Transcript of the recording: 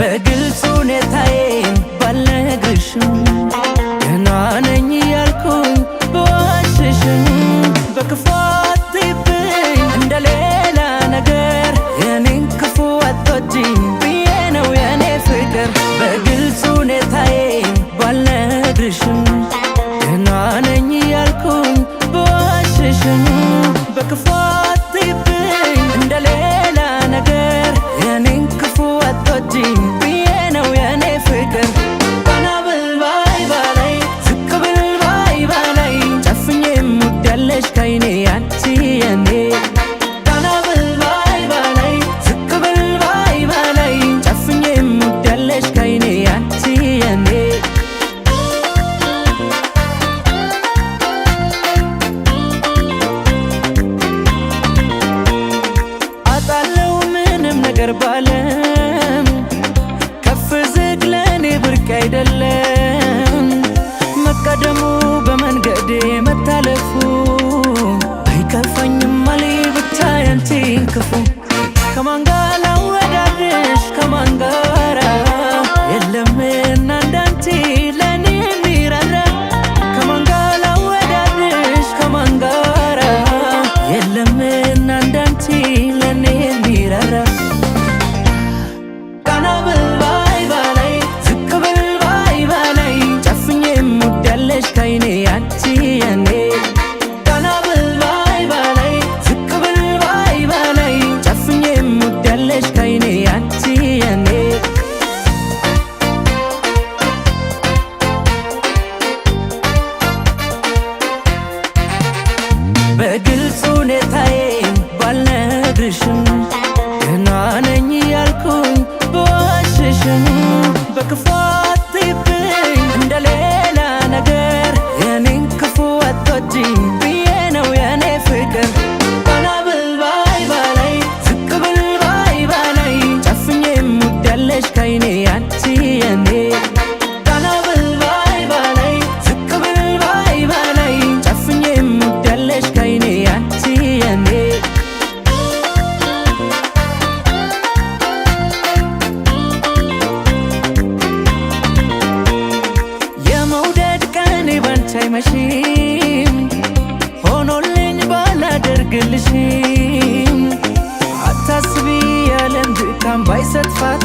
በግልጽ ሁኔታዬን ባልነግርሽም ገና ነኝ ያልኩኝ በዋሽሽም በክፉ አትይብኝ እንደሌላ ነገር የኔን ክፉ አትወጂኝ ብዬ ነው የኔ ፍቅር በግልጽ ሁኔታዬን ባልነግርሽም ገና ነኝ ያልኩኝ በዋሽሽም በክፉ አትይብኝ እንደሌላ ነገር የኔን ክፉ አትወጂኝ ብዬ ነው የኔ ፍቅር ቀና ብል ባይ ባላይ ዝቅ ብል ባይ ባላይ ጨፍኜ እምወዳለሽ ከዓይኔ አንቺ የኔ ቀና ብል ባይ ባላይ ዝቅ ብል ባይ ባላይ ጨፍኜ እምወዳለሽ ከዓይኔ አንቺ የኔ አጣለው ምንም ነገር ባለም ከፍ ዝቅ ለኔ ብርቅ አይደለም መቀደሙ በመንገዴ መታለፉ አይከፋኝም አለ ብቻ ያንቺን ክፉ ከማን ጋር ላወዳድርሽ ከማን ጋራ የለምና እንዳንቺ ለኔ የሚራራ ከማን ጋር ላወዳድርሽ ከማን ጋራ የለምና እንዳንቺ ለኔ የሚራራ ቀና ብል ባይ ባላይ ዝቅ ብል ባይ ባላይ ጨፍኜ እምወዳለሽ ከዓይኔ አንቺ የኔ ቀና ብል ባይ ባላይ ዝቅ ብል ባይ ባላይ ጨፍኜ እምወዳለሽ ከዓይኔ አንቺ የኔ በግልጽ ሁኔታዬን ባልነግርሽም ገና ነኝ ያልኩኝ በዋሽሽም በክፉ አትይብኝ እንደሌላ ነገር የኔን ክፉ አትወጂኝ ብዬ ነው የኔ ፍቅር ቀና ብል ባይ ባላይ ዝቅ ብል ባይ ባላይ ጨፍኜ እምወዳለሽ ከዓይኔ አንቺ የኔ ቀና ብል ባይ ባላይ ዝቅ ብል ባይ ባላይ ጨፍኜ እምወዳለሽ ከዓይኔ አንቺ የኔ የመውደድ ቀኔ ባንቺ አይመሽም ሆኖልኝ ባላደርግልሽም አታስቢ የዓለም ድካም ባይሰጥፋት